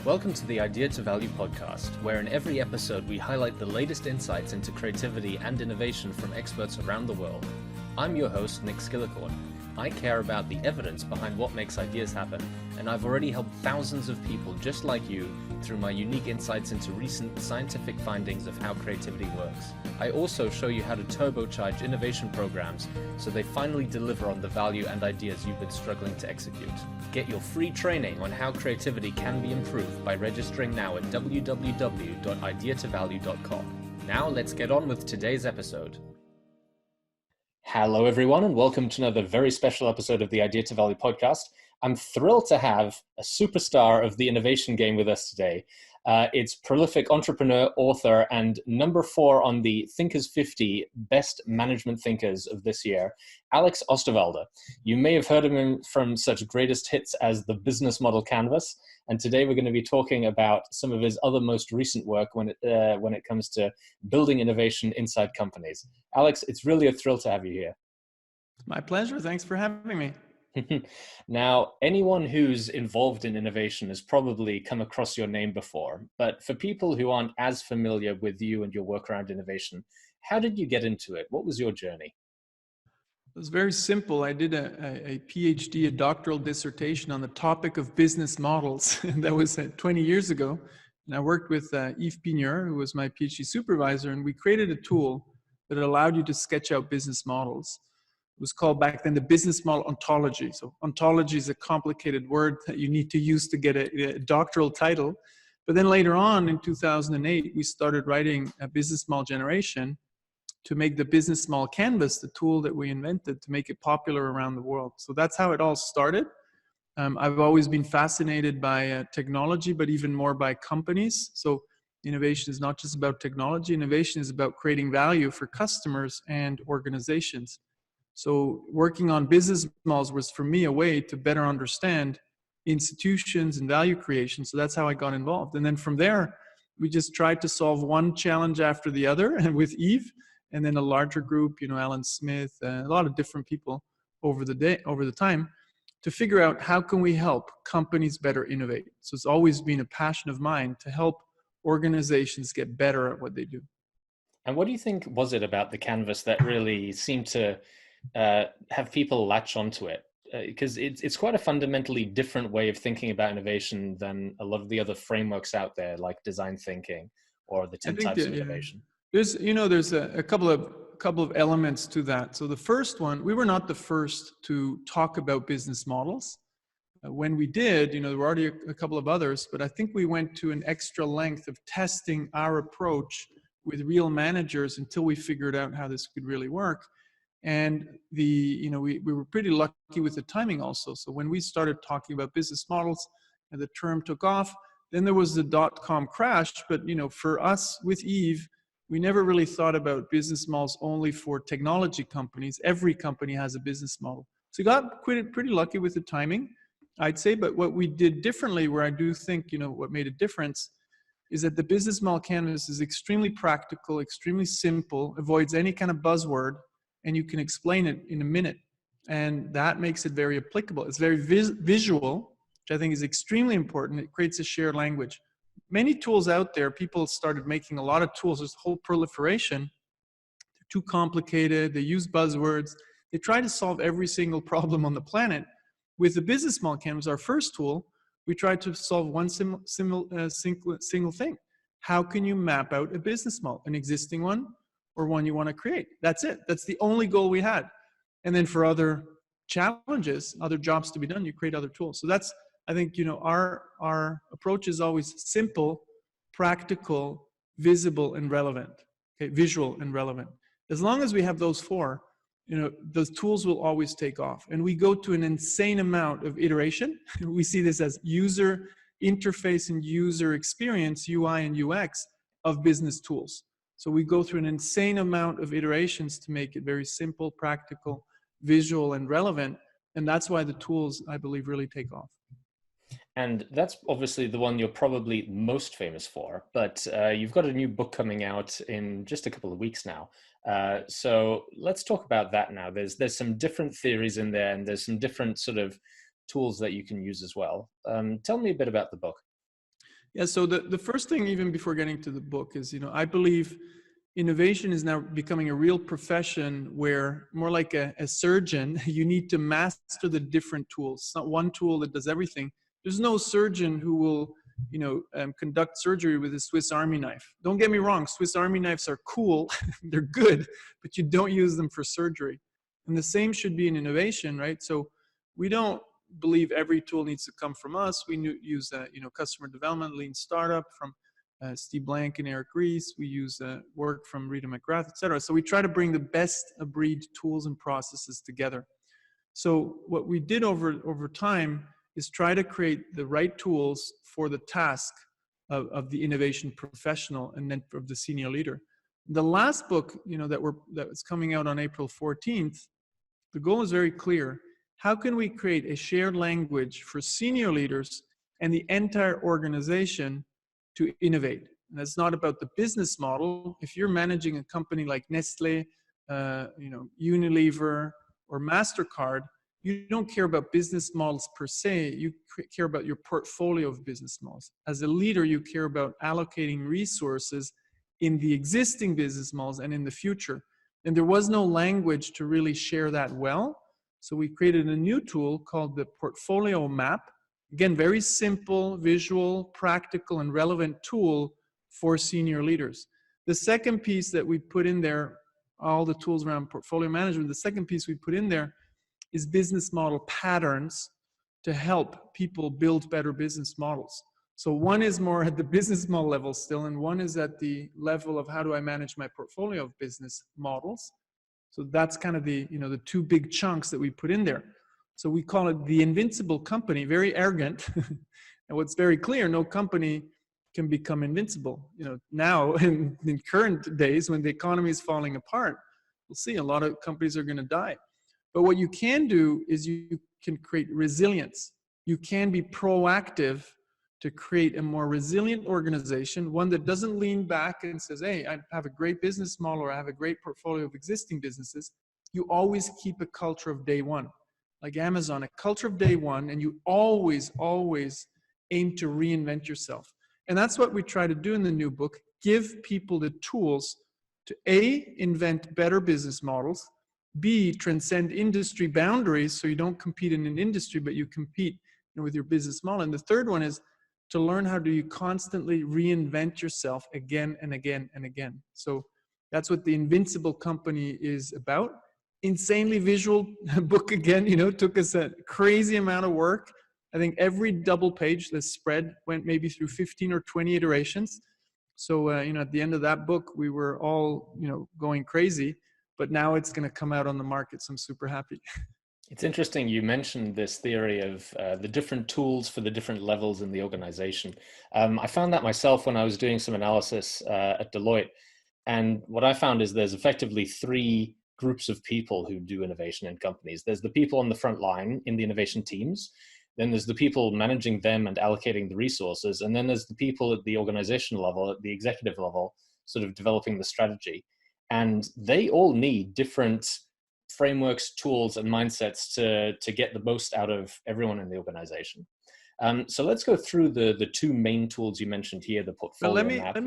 Welcome to the Idea to Value podcast, where in every episode we highlight the latest insights into creativity and innovation from experts around the world. I'm your host, Nick Skillicorn. I care about the evidence behind what makes ideas happen, and I've already helped thousands of people just like you through my unique insights into recent scientific findings of how creativity works. I also show you how to turbocharge innovation programs so they finally deliver on the value and ideas you've been struggling to execute. Get your free training on how creativity can be improved by registering now at www.ideatovalue.com. Now let's get on with today's episode. Hello everyone, and welcome to another very special episode of the Idea to Value podcast. I'm thrilled to have a superstar of the innovation game with us today. It's prolific entrepreneur, author, and number 4 on the Thinkers 50 Best Management Thinkers of this year, Alex Osterwalder. You may have heard of him from such greatest hits as the Business Model Canvas, and today we're going to be talking about some of his other most recent work when it comes to building innovation inside companies. Alex, it's really a thrill to have you here. My pleasure. Thanks for having me. Now, anyone who's involved in innovation has probably come across your name before, but for people who aren't as familiar with you and your work around innovation, how did you get into it? What was your journey? It was very simple. I did a PhD, a doctoral dissertation on the topic of business models. And that was 20 years ago. And I worked with Yves Pigneur, who was my PhD supervisor, and we created a tool that allowed you to sketch out business models. It was called back then the business model ontology. So ontology is a complicated word that you need to use to get a doctoral title. But then later on in 2008, we started writing a business model generation to make the business model canvas the tool that we invented to make it popular around the world. So that's how it all started. I've always been fascinated by technology, but even more by companies. So innovation is not just about technology. Innovation is about creating value for customers and organizations. So working on business models was for me a way to better understand institutions and value creation. So that's how I got involved. And then from there, we just tried to solve one challenge after the other, and with Yves, and then a larger group, Alan Smith, a lot of different people over the time, to figure out how can we help companies better innovate. So it's always been a passion of mine to help organizations get better at what they do. And what do you think was it about the canvas that really seemed to have people latch onto it? Because it's quite a fundamentally different way of thinking about innovation than a lot of the other frameworks out there, like design thinking or the 10 types of innovation. There's a couple of elements to that. So the first one, we were not the first to talk about business models. When we did, there were already a couple of others, but I think we went to an extra length of testing our approach with real managers until we figured out how this could really work. And we were pretty lucky with the timing also. So when we started talking about business models and the term took off, then there was the .com crash. But for us with Yves, we never really thought about business models only for technology companies. Every company has a business model. So we got pretty lucky with the timing, I'd say. But what we did differently, where I do think, what made a difference, is that the business model canvas is extremely practical, extremely simple, avoids any kind of buzzword, and you can explain it in a minute. And that makes it very applicable. It's very visual, which I think is extremely important. It creates a shared language. Many tools out there, people started making a lot of tools. There's a whole proliferation. They're too complicated. They use buzzwords. They try to solve every single problem on the planet. With the business model canvas, our first tool, we tried to solve one single thing. How can you map out a business model, an existing one or one you want to create? That's it. That's the only goal we had. And then for other challenges, other jobs to be done, you create other tools. So that's, I think, our approach is always simple, practical, visible, and relevant. Okay, visual and relevant. As long as we have those four, those tools will always take off. And we go to an insane amount of iteration. We see this as user interface and user experience, UI and UX, of business tools. So we go through an insane amount of iterations to make it very simple, practical, visual, and relevant. And that's why the tools, I believe, really take off. And that's obviously the one you're probably most famous for, but you've got a new book coming out in just a couple of weeks now. So let's talk about that now. There's some different theories in there, and there's some different sort of tools that you can use as well. Tell me a bit about the book. Yeah, so the first thing, even before getting to the book, is, I believe innovation is now becoming a real profession where, more like a surgeon, you need to master the different tools. It's not one tool that does everything. There's no surgeon who will, conduct surgery with a Swiss Army knife. Don't get me wrong, Swiss Army knives are cool, they're good, but you don't use them for surgery. And the same should be in innovation, right? So we don't believe every tool needs to come from us. We use, customer development, lean startup from Steve Blank and Eric Ries. We use work from Rita McGrath, et cetera. So we try to bring the best of breed tools and processes together. So what we did over time is try to create the right tools for the task of the innovation professional and then of the senior leader. The last book, that's coming out on April 14th, the goal is very clear. How can we create a shared language for senior leaders and the entire organization to innovate? And that's not about the business model. If you're managing a company like Nestle, Unilever, or MasterCard, you don't care about business models per se. You care about your portfolio of business models. As a leader, you care about allocating resources in the existing business models and in the future. And there was no language to really share that well. So we created a new tool called the Portfolio Map. Again, very simple, visual, practical, and relevant tool for senior leaders. The second piece that we put in there, all the tools around portfolio management, the second piece we put in there is business model patterns to help people build better business models. So one is more at the business model level still, and one is at the level of how do I manage my portfolio of business models. So that's kind of the two big chunks that we put in there. So we call it the invincible company, very arrogant. And what's very clear, no company can become invincible. Now in current days when the economy is falling apart, we'll see a lot of companies are going to die. But what you can do is you can create resilience. You can be proactive to create a more resilient organization, one that doesn't lean back and says, hey, I have a great business model or I have a great portfolio of existing businesses. You always keep a culture of day one. Like Amazon, a culture of day one, and you always, always aim to reinvent yourself. And that's what we try to do in the new book, give people the tools to A, invent better business models, B, transcend industry boundaries so you don't compete in an industry, but you compete with your business model. And the third one is to learn how do you constantly reinvent yourself again and again and again. So that's what the Invincible Company is about. Insanely visual book again, took us a crazy amount of work. I think every double page, the spread went maybe through 15 or 20 iterations. So, at the end of that book, we were all, going crazy, but now it's going to come out on the market. So I'm super happy. It's interesting you mentioned this theory of the different tools for the different levels in the organization. I found that myself when I was doing some analysis at Deloitte. And what I found is there's effectively three groups of people who do innovation in companies. There's the people on the front line in the innovation teams. Then there's the people managing them and allocating the resources. And then there's the people at the organizational level, at the executive level, sort of developing the strategy. And they all need different frameworks, tools, and mindsets to get the most out of everyone in the organization. So let's go through the two main tools you mentioned here, the portfolio map.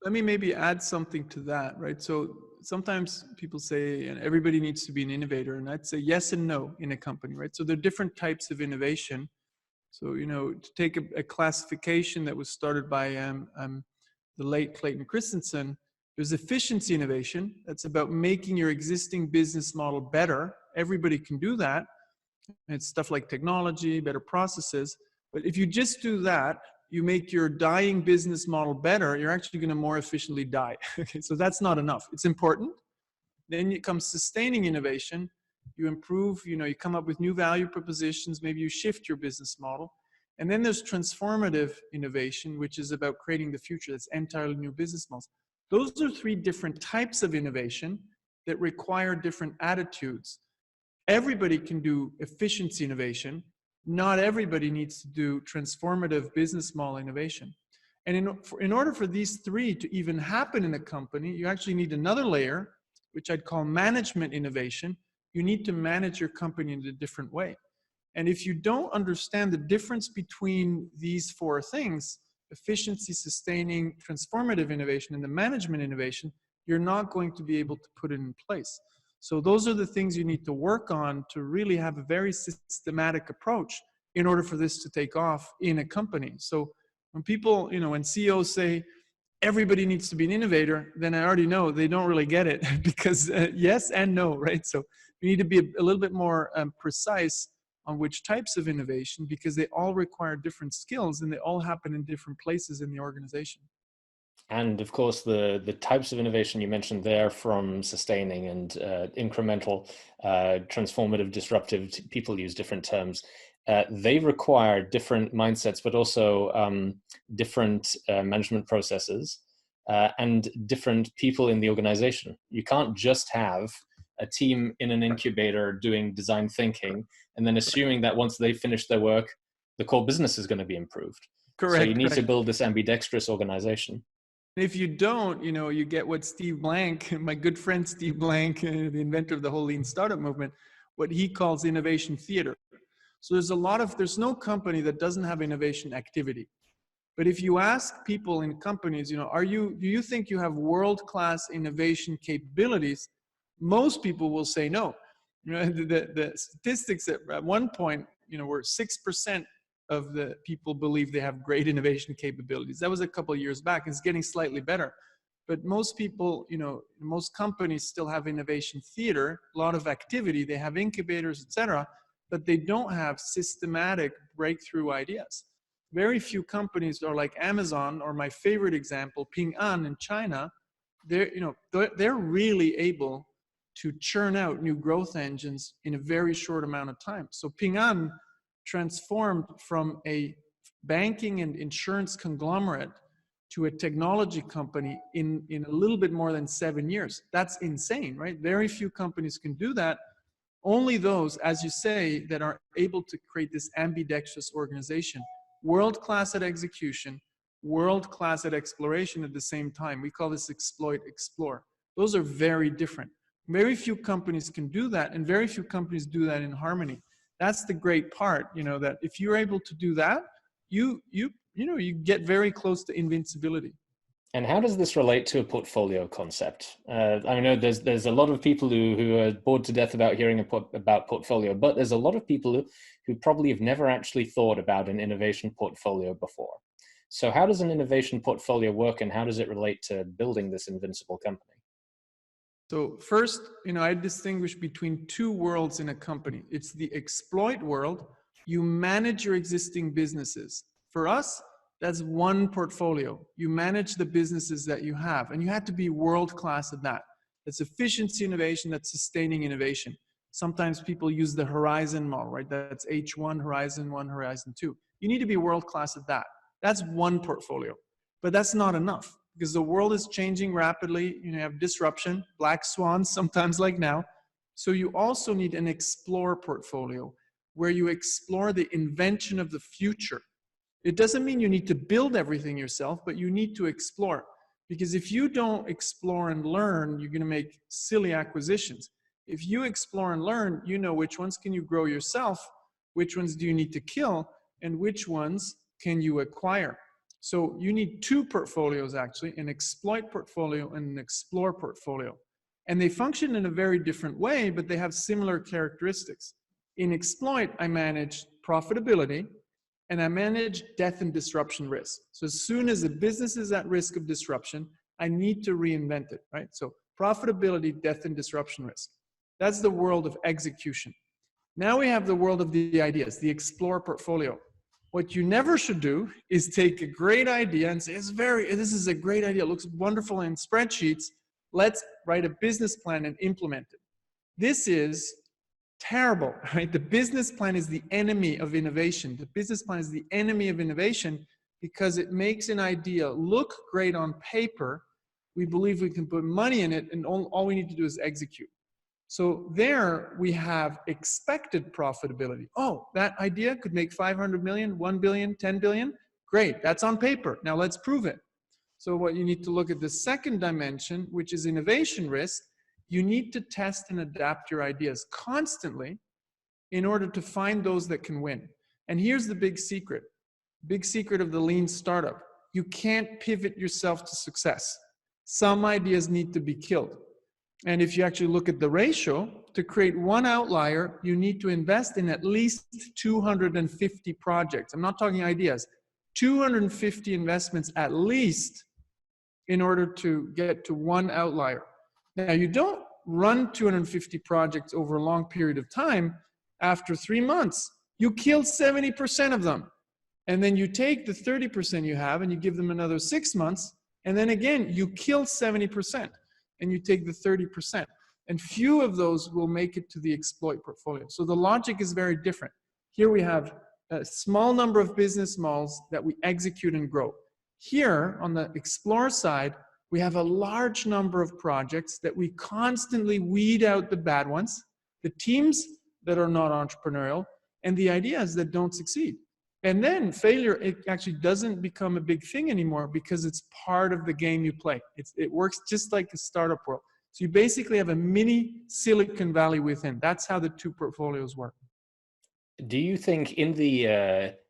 Let me maybe add something to that, right? So sometimes people say, and everybody needs to be an innovator, and I'd say yes and no in a company, right? So there are different types of innovation. So, to take a classification that was started by the late Clayton Christensen, there's efficiency innovation. That's about making your existing business model better. Everybody can do that. It's stuff like technology, better processes. But if you just do that, you make your dying business model better, you're actually going to more efficiently die. Okay, so that's not enough. It's important. Then comes sustaining innovation. You improve, you come up with new value propositions. Maybe you shift your business model. And then there's transformative innovation, which is about creating the future. That's entirely new business models. Those are three different types of innovation that require different attitudes. Everybody can do efficiency innovation. Not everybody needs to do transformative business model innovation. And in order for these three to even happen in a company, you actually need another layer, which I'd call management innovation. You need to manage your company in a different way. And if you don't understand the difference between these four things, efficiency sustaining transformative innovation and the management innovation, you're not going to be able to put it in place. So those are the things you need to work on to really have a very systematic approach in order for this to take off in a company. So when people, when CEOs say everybody needs to be an innovator, then I already know they don't really get it because yes and no, right? So we need to be a little bit more precise on which types of innovation, because they all require different skills and they all happen in different places in the organization. And of course, the types of innovation you mentioned there, from sustaining and incremental, transformative, disruptive, people use different terms. They require different mindsets, but also different management processes and different people in the organization. You can't just have a team in an incubator doing design thinking and then assuming that once they finish their work, the core business is going to be improved. Correct. So you need to build this ambidextrous organization. If you don't, you get what Steve Blank, my good friend Steve Blank, the inventor of the whole lean startup movement, what he calls innovation theater. So there's no company that doesn't have innovation activity. But if you ask people in companies, do you think you have world-class innovation capabilities? Most people will say no. The statistics at one point, were 6% of the people believe they have great innovation capabilities. That was a couple of years back. It's getting slightly better. But most people, most companies still have innovation theater, a lot of activity. They have incubators, etc., but they don't have systematic breakthrough ideas. Very few companies are like Amazon, or my favorite example, Ping An in China. They're really able to churn out new growth engines in a very short amount of time. So Ping An transformed from a banking and insurance conglomerate to a technology company in a little bit more than 7 years. That's insane, right? Very few companies can do that. Only those, as you say, that are able to create this ambidextrous organization, world-class at execution, world-class at exploration at the same time. We call this exploit, explore. Those are very different. Very few companies can do that, and very few companies do that in harmony. That's the great part, that if you're able to do that, you get very close to invincibility. And how does this relate to a portfolio concept? I know there's a lot of people who are bored to death about hearing about portfolio, but there's a lot of people who probably have never actually thought about an innovation portfolio before. So how does an innovation portfolio work, and how does it relate to building this invincible company? So first, I distinguish between two worlds in a company. It's the exploit world. You manage your existing businesses. For us, that's one portfolio. You manage the businesses that you have, and you have to be world-class at that. That's efficiency innovation, that's sustaining innovation. Sometimes people use the horizon model, right? That's H1, horizon 1, horizon 2. You need to be world-class at that. That's one portfolio. But that's not enough, because the world is changing rapidly. You have disruption, black swans, sometimes like now. So you also need an explore portfolio where you explore the invention of the future. It doesn't mean you need to build everything yourself, but you need to explore. Because if you don't explore and learn, you're going to make silly acquisitions. If you explore and learn, you know which ones can you grow yourself, which ones do you need to kill, and which ones can you acquire. So you need two portfolios, actually, an exploit portfolio and an explore portfolio. And they function in a very different way, but they have similar characteristics. In exploit, I manage profitability, and I manage death and disruption risk. So as soon as a business is at risk of disruption, I need to reinvent it, right? So profitability, death, and disruption risk. That's the world of execution. Now we have the world of the ideas, the explore portfolio. What you never should do is take a great idea and say, this is a great idea, it looks wonderful in spreadsheets, let's write a business plan and implement it. This is terrible, right? The business plan is the enemy of innovation. The business plan is the enemy of innovation because it makes an idea look great on paper. We believe we can put money in it, and all we need to do is execute. So there we have expected profitability. Oh, that idea could make 500 million, 1 billion, 10 billion. Great, that's on paper. Now let's prove it. So what you need to look at the second dimension, which is innovation risk. You need to test and adapt your ideas constantly in order to find those that can win. And here's the big secret of the lean startup. you can't pivot yourself to success. Some ideas need to be killed. And if you actually look at the ratio, to create one outlier, you need to invest in at least 250 projects. I'm not talking ideas, 250 investments at least in order to get to one outlier. Now, you don't run 250 projects over a long period of time. After 3 months, you kill 70% of them. And then you take the 30% you have and you give them another 6 months. And then again, you kill 70% and you take the 30%. And few of those will make it to the exploit portfolio. So the logic is very different. Here we have a small number of business models that we execute and grow. Here on the explore side, we have a large number of projects that we constantly weed out the bad ones, the teams that are not entrepreneurial, and the ideas that don't succeed. And then failure, it actually doesn't become a big thing anymore because it's part of the game you play. It works just like the startup world. So you basically have a mini Silicon Valley within. That's how the two portfolios work. Do you think in the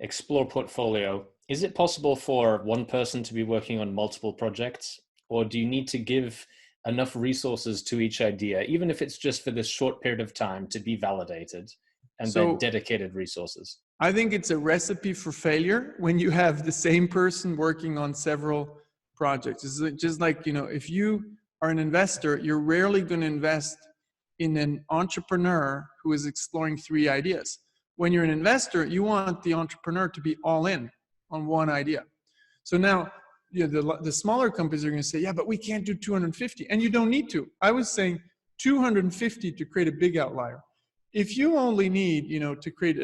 Explore portfolio, is it possible for one person to be working on multiple projects? Or do you need to give enough resources to each idea, even if it's just for this short period of time to be validated, and then dedicated resources? I think it's a recipe for failure when you have the same person working on several projects. It's just like, if you are an investor, you're rarely going to invest in an entrepreneur who is exploring 3 ideas. When you're an investor, you want the entrepreneur to be all in on one idea. So now, the smaller companies are going to say, yeah, but we can't do 250. And you don't need to. I was saying 250 to create a big outlier. If you only need, to create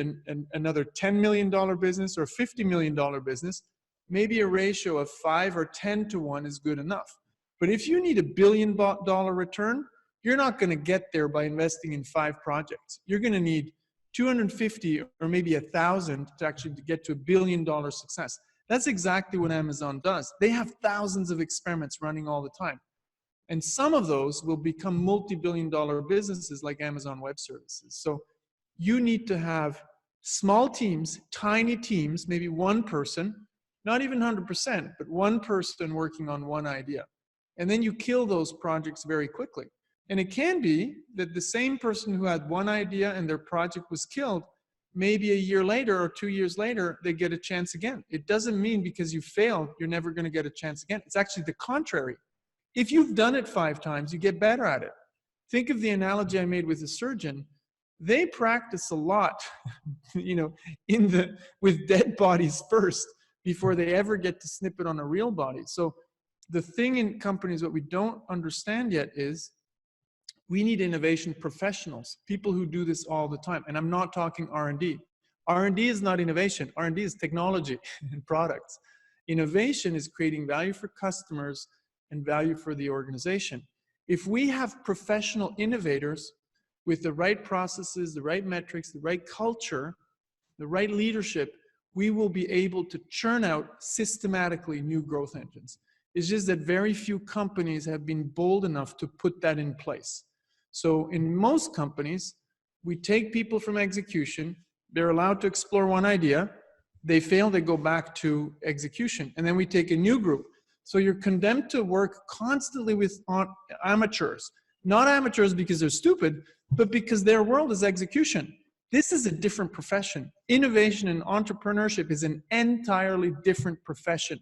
another $10 million business or $50 million business, maybe a ratio of 5 or 10 to 1 is good enough. But if you need $1 billion return, you're not going to get there by investing in 5 projects. You're going to need 250 or maybe 1,000 to actually get to $1 billion success. That's exactly what Amazon does. They have thousands of experiments running all the time. And some of those will become multi-billion-dollar businesses like Amazon Web Services. So you need to have small teams, tiny teams, maybe one person, not even 100%, but one person working on one idea. And then you kill those projects very quickly. And it can be that the same person who had one idea and their project was killed, maybe a year later or 2 years later, they get a chance again. It doesn't mean because you failed, you're never going to get a chance again. It's actually the contrary. If you've done it 5 times, you get better at it. Think of the analogy I made with a surgeon. They practice a lot, with dead bodies first before they ever get to snip it on a real body. So the thing in companies, what we don't understand yet is we need innovation professionals, people who do this all the time. And I'm not talking R&D. R&D is not innovation. R&D is technology and products. Innovation is creating value for customers and value for the organization. If we have professional innovators with the right processes, the right metrics, the right culture, the right leadership, we will be able to churn out systematically new growth engines. It's just that very few companies have been bold enough to put that in place. So in most companies, we take people from execution, they're allowed to explore one idea, they fail, they go back to execution, and then we take a new group. So you're condemned to work constantly with amateurs. Not amateurs because they're stupid, but because their world is execution. This is a different profession. Innovation and entrepreneurship is an entirely different profession.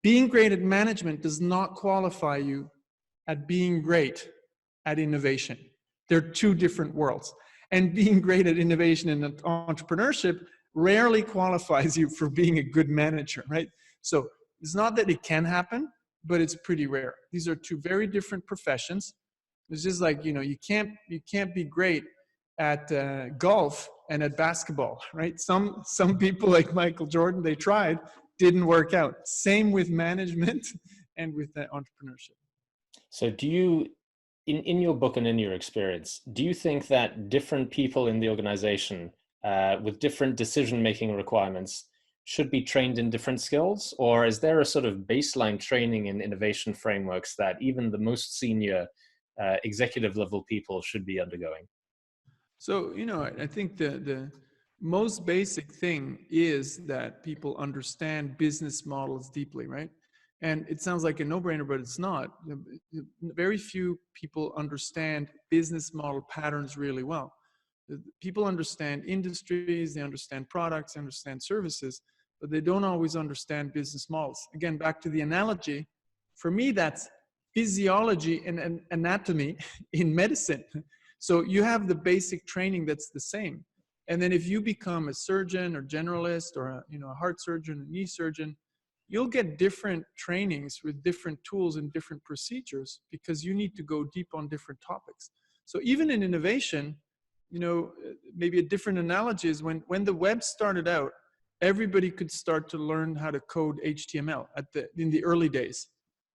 Being great at management does not qualify you at being great at innovation. They're 2 different worlds. And being great at innovation and entrepreneurship rarely qualifies you for being a good manager, right? So it's not that it can happen, but it's pretty rare. These are 2 very different professions. It's just like, you can't be great at golf and at basketball, right? Some people like Michael Jordan, they tried, didn't work out. Same with management and with entrepreneurship. So do you, in your book and in your experience, do you think that different people in the organization with different decision-making requirements should be trained in different skills? Or is there a sort of baseline training in innovation frameworks that even the most senior executive level people should be undergoing? So, I think most basic thing is that people understand business models deeply, right? And it sounds like a no-brainer, but it's not. Very few people understand business model patterns really well. People understand industries, they understand products, they understand services, but they don't always understand business models. Again, back to the analogy, for me, that's physiology and anatomy in medicine. So you have the basic training that's the same. And then if you become a surgeon or generalist or a heart surgeon, a knee surgeon, you'll get different trainings with different tools and different procedures because you need to go deep on different topics. So even in innovation, maybe a different analogy is when the web started out, everybody could start to learn how to code HTML in the early days.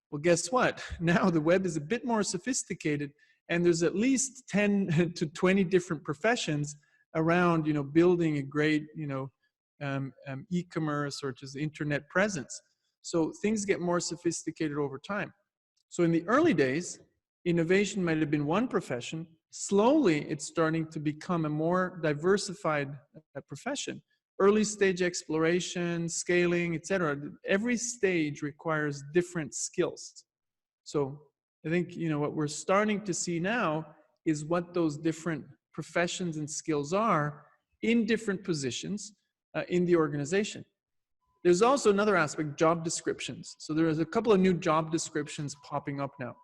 Well, guess what? Now the web is a bit more sophisticated, and there's at least 10 to 20 different professions around, building a great, e-commerce or just internet presence. So things get more sophisticated over time. So in the early days, innovation might have been one profession. Slowly, it's starting to become a more diversified profession. Early stage exploration, scaling, etc. Every stage requires different skills. So I think what we're starting to see now is what those different professions and skills are in different positions in the organization. There's also another aspect, job descriptions. So there is a couple of new job descriptions popping up now.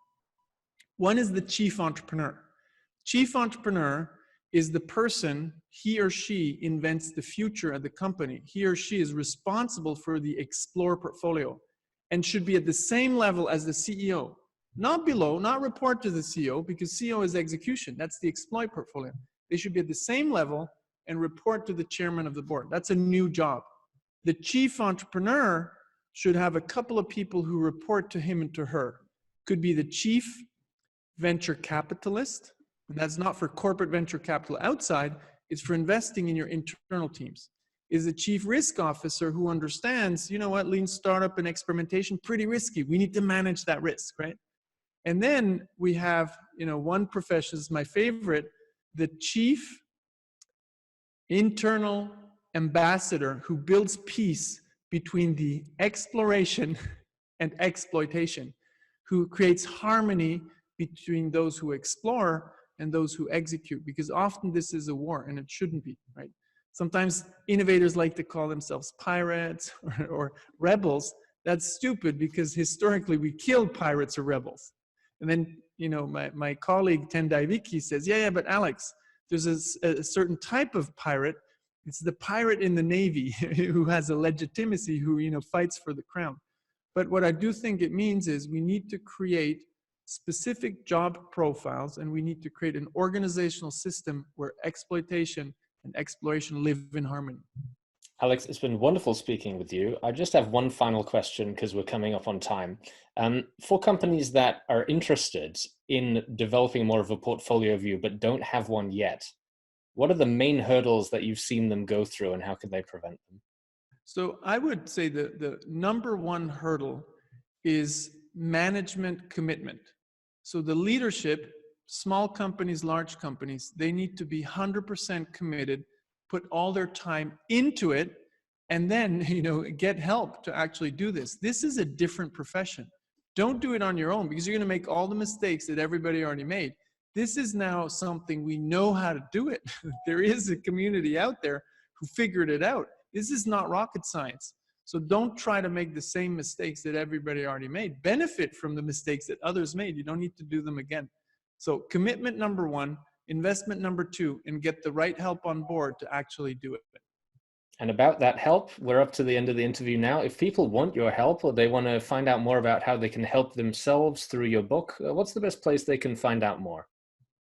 One is the chief entrepreneur. Chief entrepreneur is the person, he or she invents the future of the company. He or she is responsible for the explore portfolio and should be at the same level as the CEO. Not below, not report to the CEO, because CEO is execution. That's the exploit portfolio. They should be at the same level and report to the chairman of the board. That's a new job. The chief entrepreneur should have a couple of people who report to him and to her. Could be the chief venture capitalist, and that's not for corporate venture capital outside, it's for investing in your internal teams. Is a chief risk officer who understands, lean startup and experimentation, pretty risky. We need to manage that risk, right? And then we have, one profession is my favorite, the chief internal ambassador who builds peace between the exploration and exploitation, who creates harmony between those who explore and those who execute, because often this is a war and it shouldn't be, right? Sometimes innovators like to call themselves pirates or rebels. That's stupid because historically we killed pirates or rebels. And then, my colleague Tendai Vicky says, yeah, but Alex, there's a certain type of pirate. It's the pirate in the Navy who has a legitimacy, who, fights for the crown. But what I do think it means is we need to create specific job profiles, and we need to create an organizational system where exploitation and exploration live in harmony. Alex, it's been wonderful speaking with you. I just have one final question because we're coming up on time. For companies that are interested in developing more of a portfolio view but don't have one yet, what are the main hurdles that you've seen them go through, and how can they prevent them? So I would say the number one hurdle is management commitment. So the leadership, small companies, large companies, they need to be 100% committed, put all their time into it, and then, get help to actually do this. This is a different profession. Don't do it on your own because you're going to make all the mistakes that everybody already made. This is now something we know how to do it. There is a community out there who figured it out. This is not rocket science. So don't try to make the same mistakes that everybody already made. Benefit from the mistakes that others made. You don't need to do them again. So commitment number one, investment number two, and get the right help on board to actually do it. And about that help, we're up to the end of the interview now. If people want your help or they want to find out more about how they can help themselves through your book, what's the best place they can find out more?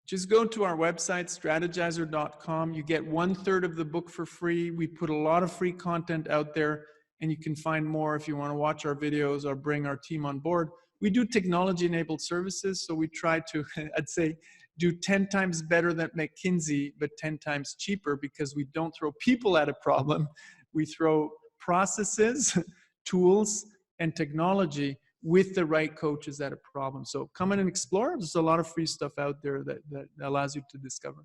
Just go to our website, Stratgyzer.com. You get 1/3 of the book for free. We put a lot of free content out there, and you can find more if you want to watch our videos or bring our team on board. We do technology-enabled services, so we try to, I'd say, do 10 times better than McKinsey, but 10 times cheaper, because we don't throw people at a problem. We throw processes, tools, and technology with the right coaches at a problem. So come in and explore. There's a lot of free stuff out there that allows you to discover.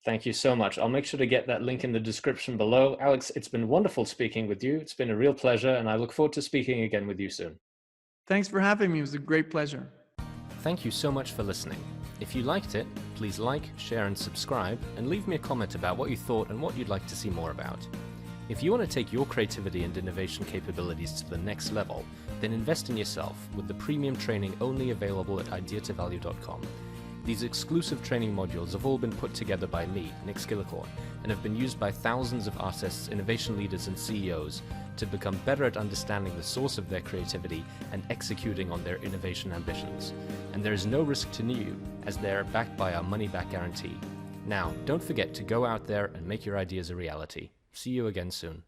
Thank you so much. I'll make sure to get that link in the description below. Alex, it's been wonderful speaking with you. It's been a real pleasure, and I look forward to speaking again with you soon. Thanks for having me. It was a great pleasure. Thank you so much for listening. If you liked it, please like, share, and subscribe, and leave me a comment about what you thought and what you'd like to see more about. If you want to take your creativity and innovation capabilities to the next level, then invest in yourself with the premium training only available at ideatovalue.com. These exclusive training modules have all been put together by me, Nick Skillicorn, and have been used by thousands of artists, innovation leaders, and CEOs to become better at understanding the source of their creativity and executing on their innovation ambitions. And there is no risk to you, as they're backed by our money-back guarantee. Now, don't forget to go out there and make your ideas a reality. See you again soon.